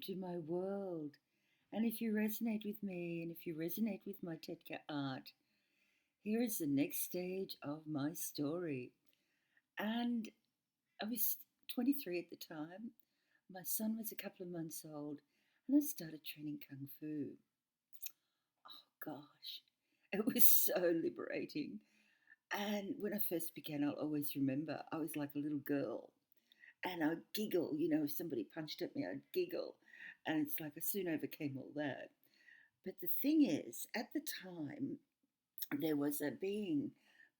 to my world. And if you resonate with me and if you resonate with my Tetka art, here is the next stage of my story. And I was 23 at the time. My son was a couple of months old, and I started training Kung Fu. Oh gosh, it was so liberating. And when I first began, I'll always remember I was like a little girl and I'd giggle. If somebody punched at me, I'd giggle. And it's like I soon overcame all that. But the thing is, at the time, there was a being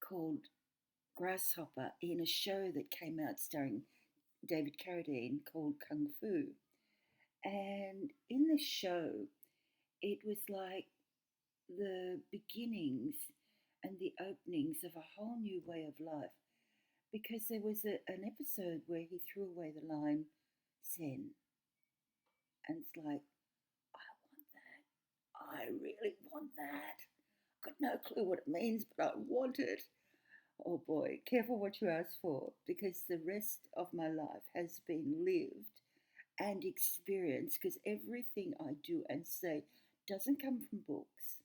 called Grasshopper in a show that came out starring David Carradine called Kung Fu. And in the show, it was like the beginnings and the openings of a whole new way of life because there was an episode where he threw away the line Zen. And it's like, I want that. I really want that. I've got no clue what it means, but I want it. Oh boy, careful what you ask for because the rest of my life has been lived and experienced because everything I do and say doesn't come from books.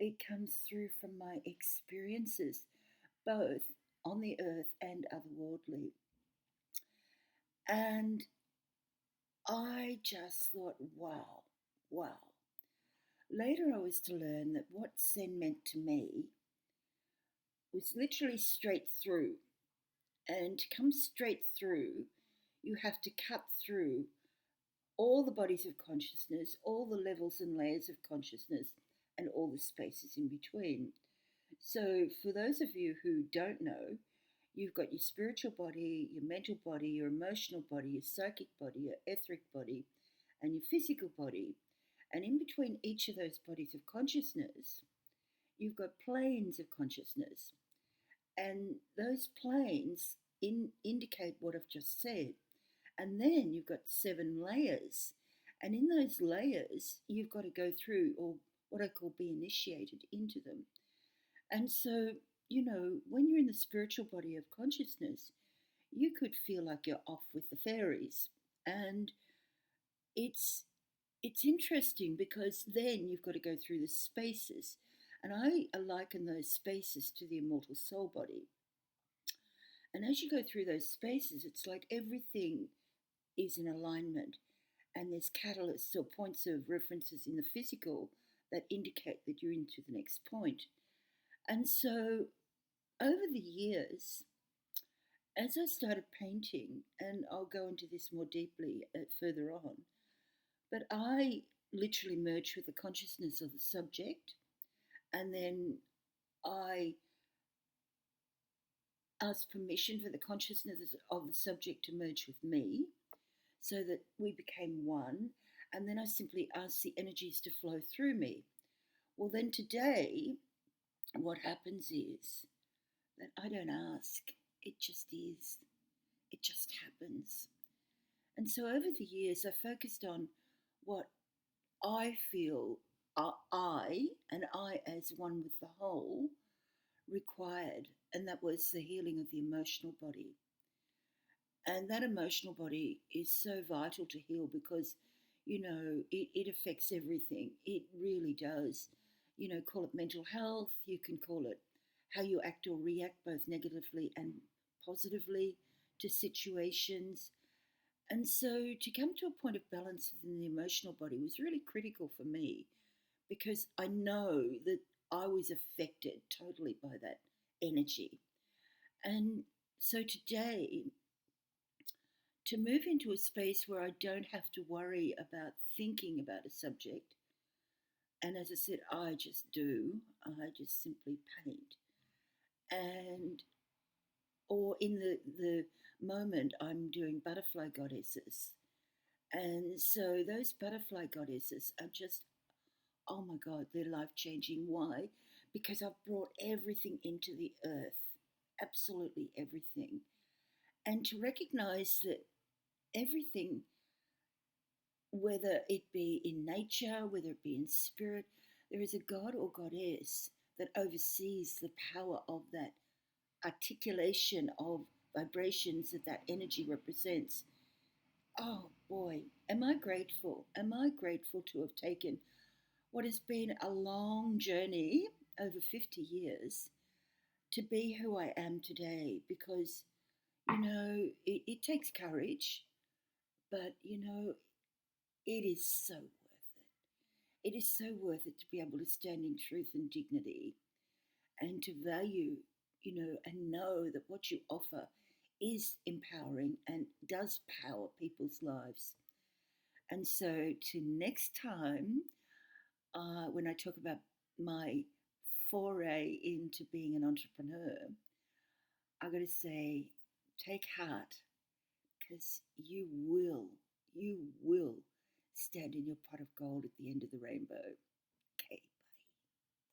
It comes through from my experiences, both on the earth and otherworldly. And I just thought, wow, wow. Later, I was to learn that what Zen meant to me was literally straight through. And to come straight through, you have to cut through all the bodies of consciousness, all the levels and layers of consciousness, and all the spaces in between. So, for those of you who don't know, you've got your spiritual body, your mental body, your emotional body, your psychic body, your etheric body, and your physical body. And in between each of those bodies of consciousness, you've got planes of consciousness. And those planes indicate what I've just said. And then you've got 7 layers. And in those layers, you've got to go through, or what I call be initiated into them. And so, when you're in the spiritual body of consciousness, you could feel like you're off with the fairies. And it's it's interesting because then you've got to go through the spaces. And I liken those spaces to the immortal soul body. And as you go through those spaces, it's like everything is in alignment. And there's catalysts or points of references in the physical that indicate that you're into the next point. And so over the years, as I started painting, and I'll go into this more deeply further on, but I literally merged with the consciousness of the subject, and then I asked permission for the consciousness of the subject to merge with me so that we became one, and then I simply asked the energies to flow through me. Well, then today, what happens is that I don't ask, it just is. It just happens. And so over the years, I focused on what I feel I, and I as one with the whole, required. And that was the healing of the emotional body. And that emotional body is so vital to heal because, it affects everything. It really does. Call it mental health, you can call it how you act or react both negatively and positively to situations. And so to come to a point of balance within the emotional body was really critical for me because I know that I was affected totally by that energy. And so today, to move into a space where I don't have to worry about thinking about a subject, and as I said, I just do, I just simply paint. And or in the moment I'm doing butterfly goddesses. And so those butterfly goddesses are just, oh my God, they're life changing. Why? Because I've brought everything into the earth, absolutely everything. And to recognize that everything, whether it be in nature, whether it be in spirit, there is a God or goddess that oversees the power of that articulation of vibrations that that energy represents. Oh, Boy, am I grateful. Am I grateful to have taken what has been a long journey over 50 years to be who I am today because, it takes courage, but, it is so worth it. It is so worth it to be able to stand in truth and dignity and to value, and know that what you offer is empowering and does power people's lives. And so, to next time, when I talk about my foray into being an entrepreneur, I got to say, take heart because you will stand in your pot of gold at the end of the rainbow.